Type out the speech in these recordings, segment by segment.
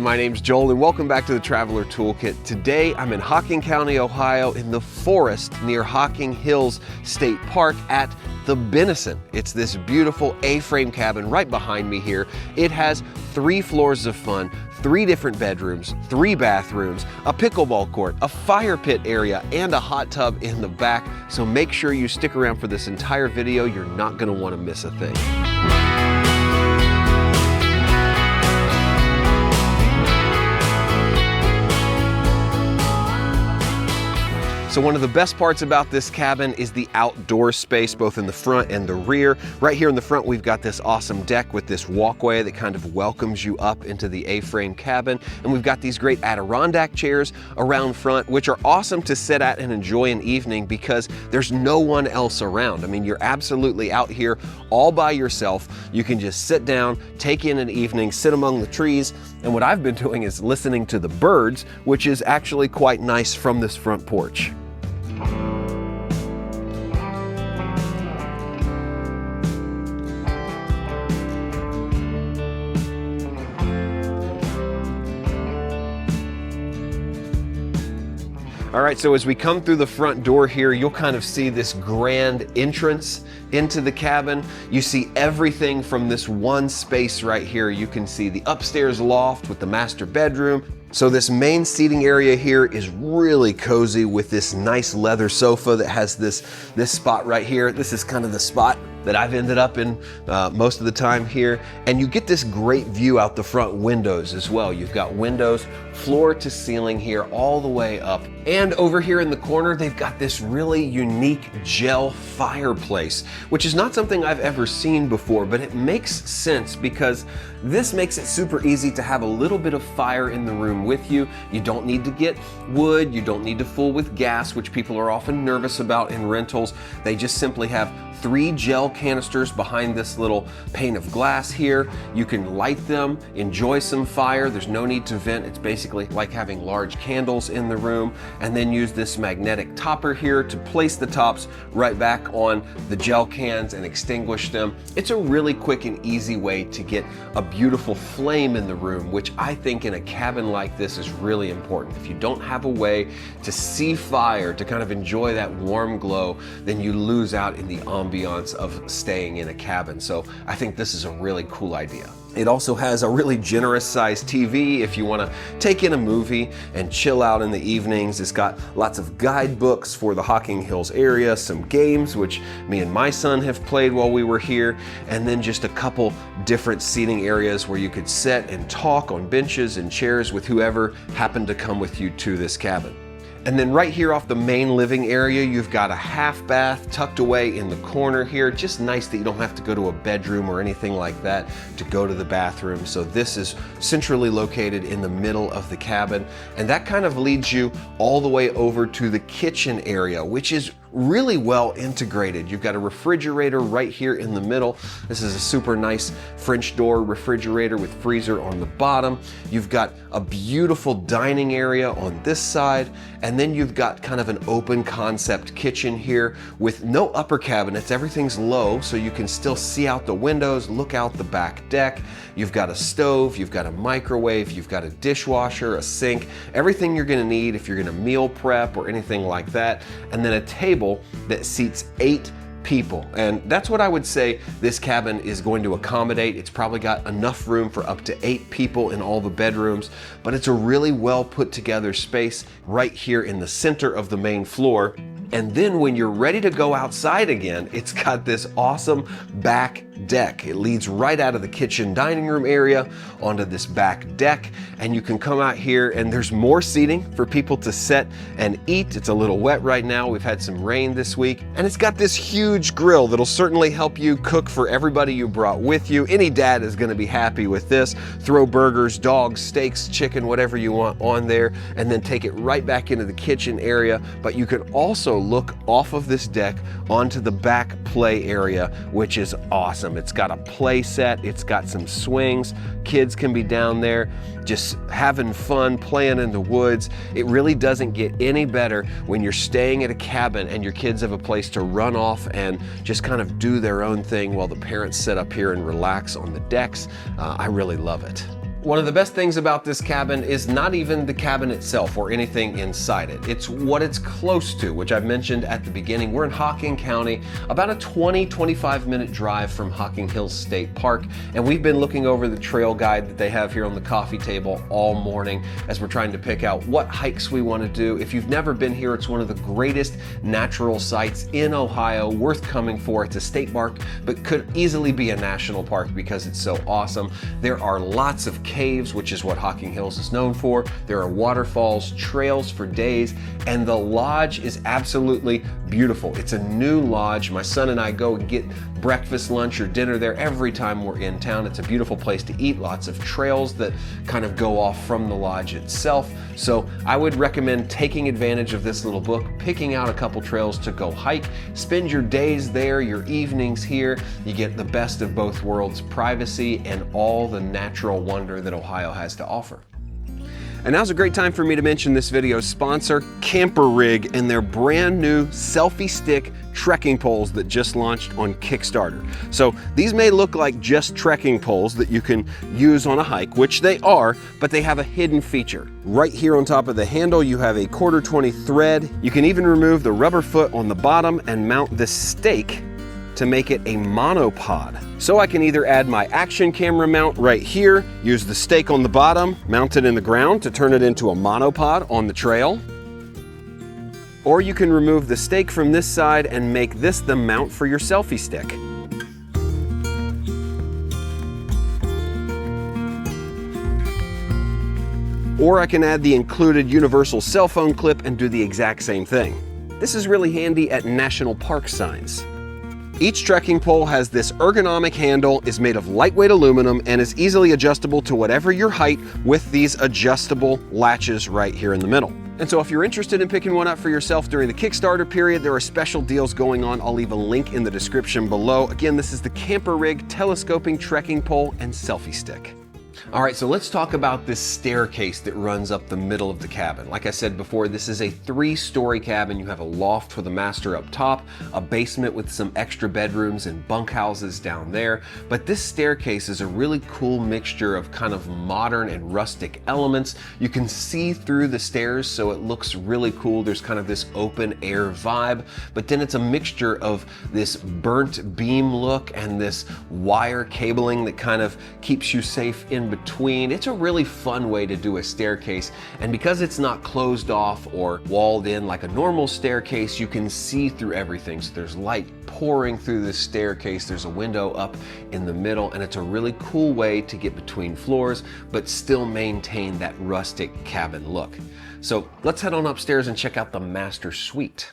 my name's Joel and welcome back to the Traveler Toolkit. Today I'm in Hocking County, Ohio in the forest near Hocking Hills State Park at the Benison. It's this beautiful A-frame cabin right behind me here. It has 3 floors of fun, 3 different bedrooms, 3 bathrooms, a pickleball court, a fire pit area, and a hot tub in the back. So make sure you stick around for this entire video. You're not gonna wanna miss a thing. So one of the best parts about this cabin is the outdoor space, both in the front and the rear. Right here in the front, we've got this awesome deck with this walkway that kind of welcomes you up into the A-frame cabin. And we've got these great Adirondack chairs around front, which are awesome to sit at and enjoy an evening because there's no one else around. I mean, you're absolutely out here all by yourself. You can just sit down, take in an evening, sit among the trees. And what I've been doing is listening to the birds, which is actually quite nice from this front porch. All right, so as we come through the front door here, you'll kind of see this grand entrance into the cabin. You see everything from this one space right here. You can see the upstairs loft with the master bedroom. So this main seating area here is really cozy with this nice leather sofa that has this spot right here. This is kind of the spot that I've ended up in most of the time here. And you get this great view out the front windows as well. You've got windows floor to ceiling here all the way up. And over here in the corner, they've got this really unique gel fireplace, which is not something I've ever seen before, but it makes sense because this makes it super easy to have a little bit of fire in the room with you. You don't need to get wood, you don't need to fool with gas, which people are often nervous about in rentals. They just simply have 3 gel canisters behind this little pane of glass here. You can light them, enjoy some fire. There's no need to vent. It's basically like having large candles in the room, and then use this magnetic topper here to place the tops right back on the gel cans and extinguish them. It's a really quick and easy way to get a beautiful flame in the room, which I think in a cabin like this is really important. If you don't have a way to see fire, to kind of enjoy that warm glow, then you lose out in the ambiance of staying in a cabin. So I think this is a really cool idea. It also has a really generous sized TV if you want to take in a movie and chill out in the evenings. It's got lots of guidebooks for the Hocking Hills area, some games which me and my son have played while we were here, and then just a couple different seating areas where you could sit and talk on benches and chairs with whoever happened to come with you to this cabin. And then right here off the main living area, you've got a half bath tucked away in the corner here. Just nice that you don't have to go to a bedroom or anything like that to go to the bathroom. So this is centrally located in the middle of the cabin. And that kind of leads you all the way over to the kitchen area, which is really well integrated. You've got a refrigerator right here in the middle. This is a super nice French door refrigerator with freezer on the bottom. You've got a beautiful dining area on this side, and then you've got kind of an open concept kitchen here with no upper cabinets. Everything's low, so you can still see out the windows, look out the back deck. You've got a stove, you've got a microwave, you've got a dishwasher, a sink, everything you're gonna need if you're gonna meal prep or anything like that, and then a table that seats 8 people. And that's what I would say this cabin is going to accommodate. It's probably got enough room for up to 8 people in all the bedrooms, but it's a really well put together space right here in the center of the main floor. And then when you're ready to go outside again, it's got this awesome back deck. It leads right out of the kitchen dining room area onto this back deck, and you can come out here and there's more seating for people to sit and eat. It's a little wet right now. We've had some rain this week, and it's got this huge grill that'll certainly help you cook for everybody you brought with you. Any dad is going to be happy with this. Throw burgers, dogs, steaks, chicken, whatever you want on there, and then take it right back into the kitchen area. But you can also look off of this deck onto the back play area, which is awesome. It's got a play set, it's got some swings. Kids can be down there just having fun, playing in the woods. It really doesn't get any better when you're staying at a cabin and your kids have a place to run off and just kind of do their own thing while the parents sit up here and relax on the decks. I really love it. One of the best things about this cabin is not even the cabin itself or anything inside it. It's what it's close to, which I've mentioned at the beginning. We're in Hocking County, about a 20-25 minute drive from Hocking Hills State Park, and we've been looking over the trail guide that they have here on the coffee table all morning as we're trying to pick out what hikes we want to do. If you've never been here, it's one of the greatest natural sites in Ohio, worth coming for. It's a state park, but could easily be a national park because it's so awesome. There are lots of caves, which is what Hocking Hills is known for. There are waterfalls, trails for days, and the lodge is absolutely beautiful. It's a new lodge. My son and I go and get breakfast, lunch, or dinner there every time we're in town. It's a beautiful place to eat, lots of trails that kind of go off from the lodge itself. So I would recommend taking advantage of this little book, picking out a couple trails to go hike, spend your days there, your evenings here. You get the best of both worlds, privacy and all the natural wonder that Ohio has to offer. And now's a great time for me to mention this video's sponsor, Camper Rig, and their brand new selfie stick trekking poles that just launched on Kickstarter. So these may look like just trekking poles that you can use on a hike, which they are, but they have a hidden feature. Right here on top of the handle, you have a 1/4-20 thread. You can even remove the rubber foot on the bottom and mount this stake to make it a monopod. So I can either add my action camera mount right here, use the stake on the bottom, mount it in the ground to turn it into a monopod on the trail, or you can remove the stake from this side and make this the mount for your selfie stick. Or I can add the included universal cell phone clip and do the exact same thing. This is really handy at national park signs. Each trekking pole has this ergonomic handle, is made of lightweight aluminum, and is easily adjustable to whatever your height with these adjustable latches right here in the middle. And so if you're interested in picking one up for yourself during the Kickstarter period, there are special deals going on. I'll leave a link in the description below. Again, this is the Camper Rig telescoping trekking pole and selfie stick. All right, so let's talk about this staircase that runs up the middle of the cabin. Like I said before, this is a 3-story cabin. You have a loft for the master up top, a basement with some extra bedrooms and bunkhouses down there. But this staircase is a really cool mixture of kind of modern and rustic elements. You can see through the stairs, so it looks really cool. There's kind of this open air vibe, but then it's a mixture of this burnt beam look and this wire cabling that kind of keeps you safe in between. It's a really fun way to do a staircase, and because it's not closed off or walled in like a normal staircase, you can see through everything. So there's light pouring through the staircase, there's a window up in the middle, and it's a really cool way to get between floors but still maintain that rustic cabin look. So let's head on upstairs and check out the master suite.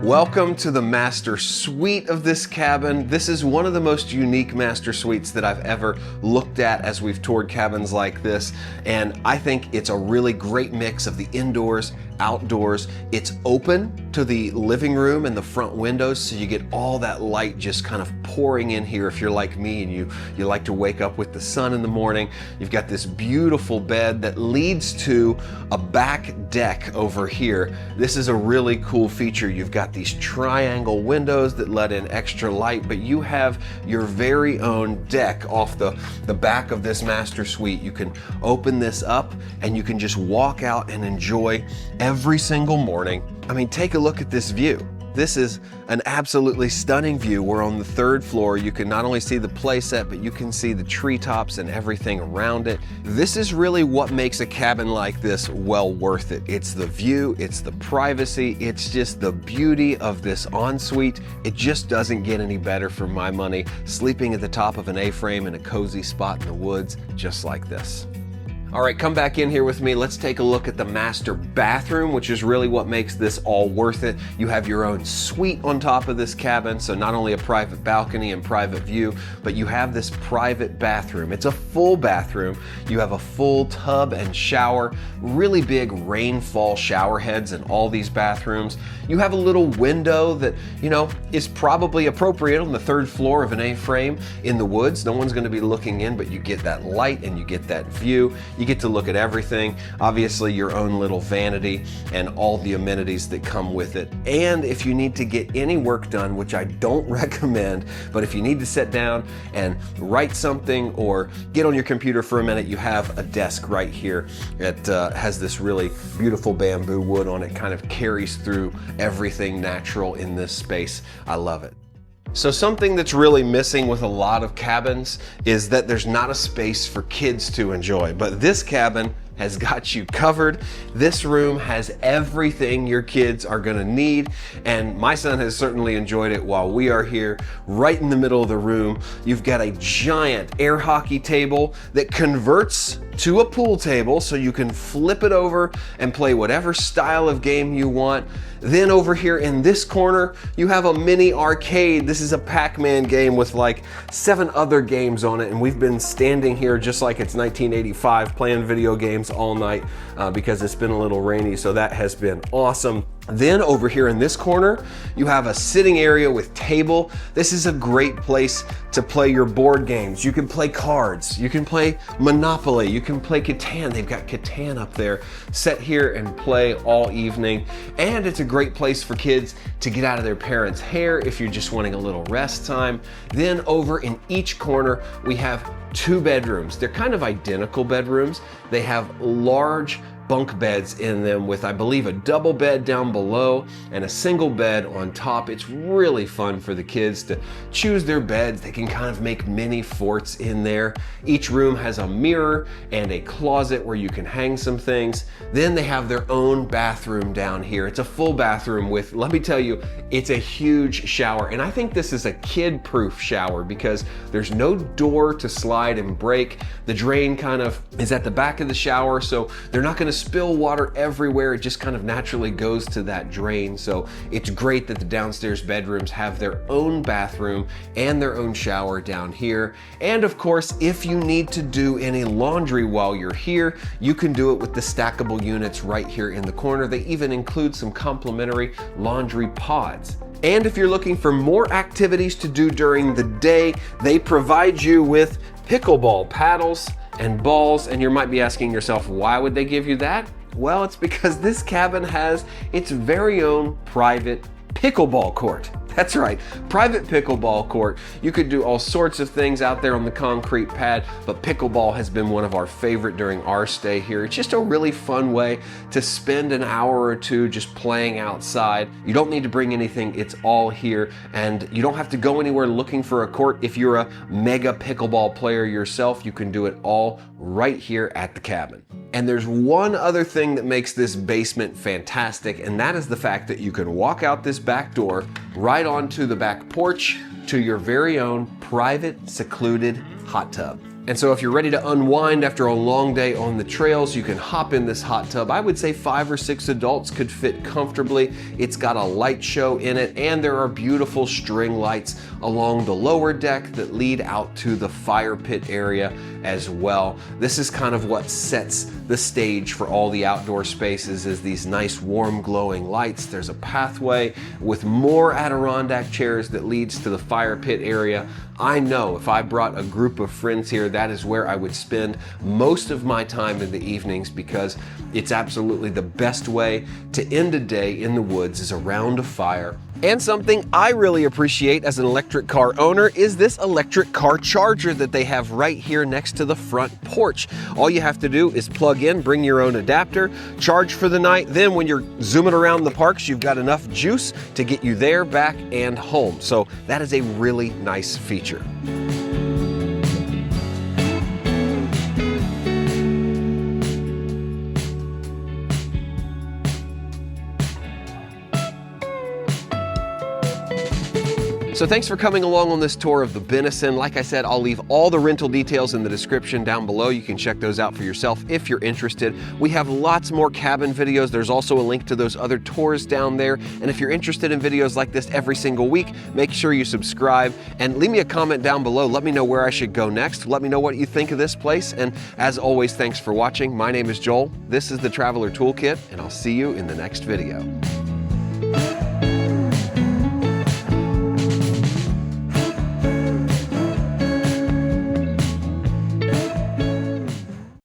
Welcome to the master suite of this cabin. This is one of the most unique master suites that I've ever looked at as we've toured cabins like this, and I think it's a really great mix of the indoors, outdoors. It's open to the living room and the front windows, so you get all that light just kind of pouring in here if you're like me and you like to wake up with the sun in the morning. You've got this beautiful bed that leads to a back deck over here. This is a really cool feature. You've got these triangle windows that let in extra light, but you have your very own deck off the back of this master suite. You can open this up and you can just walk out and enjoy every single morning. I mean, take a look at this view. This is an absolutely stunning view. We're on the 3rd floor. You can not only see the play set, but you can see the treetops and everything around it. This is really what makes a cabin like this well worth it. It's the view, it's the privacy, it's just the beauty of this ensuite. It just doesn't get any better for my money, sleeping at the top of an A-frame in a cozy spot in the woods just like this. All right, come back in here with me. Let's take a look at the master bathroom, which is really what makes this all worth it. You have your own suite on top of this cabin, so not only a private balcony and private view, but you have this private bathroom. It's a full bathroom. You have a full tub and shower, really big rainfall shower heads in all these bathrooms. You have a little window that, you know, is probably appropriate on the 3rd floor of an A-frame in the woods. No one's gonna be looking in, but you get that light and you get that view. You get to look at everything, obviously your own little vanity and all the amenities that come with it. And if you need to get any work done, which I don't recommend, but if you need to sit down and write something or get on your computer for a minute, you have a desk right here. It has this really beautiful bamboo wood on it, kind of carries through everything natural in this space. I love it. So something that's really missing with a lot of cabins is that there's not a space for kids to enjoy, but this cabin has got you covered. This room has everything your kids are gonna need, and my son has certainly enjoyed it while we are here. Right in the middle of the room, you've got a giant air hockey table that converts to a pool table, so you can flip it over and play whatever style of game you want. Then over here in this corner, you have a mini arcade. This is a Pac-Man game with like 7 other games on it, and we've been standing here just like it's 1985 playing video games all night because it's been a little rainy, so that has been awesome. Then over here in this corner, you have a sitting area with table. This is a great place to play your board games. You can play cards, you can play Monopoly, you can play Catan. They've got Catan up there. Sit here and play all evening. And it's a great place for kids to get out of their parents' hair if you're just wanting a little rest time. Then over in each corner, we have 2 bedrooms. They're kind of identical bedrooms. They have large bunk beds in them with, I believe, a double bed down below and a single bed on top. It's really fun for the kids to choose their beds. They can kind of make mini forts in there. Each room has a mirror and a closet where you can hang some things. Then they have their own bathroom down here. It's a full bathroom with, let me tell you, it's a huge shower. And I think this is a kid-proof shower because there's no door to slide and break. The drain kind of is at the back of the shower, so they're not gonna spill water everywhere. It just kind of naturally goes to that drain. So it's great that the downstairs bedrooms have their own bathroom and their own shower down here. And of course, if you need to do any laundry while you're here, you can do it with the stackable units right here in the corner. They even include some complimentary laundry pods. And if you're looking for more activities to do during the day, they provide you with pickleball paddles and balls. And you might be asking yourself, why would they give you that? Well, it's because this cabin has its very own private pickleball court. That's right, private pickleball court. You could do all sorts of things out there on the concrete pad, but pickleball has been one of our favorite during our stay here. It's just a really fun way to spend an hour or two just playing outside. You don't need to bring anything, it's all here, and you don't have to go anywhere looking for a court. If you're a mega pickleball player yourself, you can do it all right here at the cabin. And there's one other thing that makes this basement fantastic, and that is the fact that you can walk out this back door right onto the back porch to your very own private, secluded hot tub. And so if you're ready to unwind after a long day on the trails, you can hop in this hot tub. I would say 5 or 6 adults could fit comfortably. It's got a light show in it, and there are beautiful string lights along the lower deck that lead out to the fire pit area as well. This is kind of what sets the stage for all the outdoor spaces, is these nice warm glowing lights. There's a pathway with more Adirondack chairs that leads to the fire pit area. I know if I brought a group of friends here, that is where I would spend most of my time in the evenings, because it's absolutely the best way to end a day in the woods is around a fire. And something I really appreciate as an electric car owner is this electric car charger that they have right here next to the front porch. All you have to do is plug in, bring your own adapter, charge for the night. Then when you're zooming around the parks, you've got enough juice to get you there, back, and home. So that is a really nice feature. So thanks for coming along on this tour of the Benison. Like I said, I'll leave all the rental details in the description down below. You can check those out for yourself if you're interested. We have lots more cabin videos. There's also a link to those other tours down there. And if you're interested in videos like this every single week, make sure you subscribe and leave me a comment down below. Let me know where I should go next. Let me know what you think of this place. And as always, thanks for watching. My name is Joel. This is the Traveler Toolkit, and I'll see you in the next video.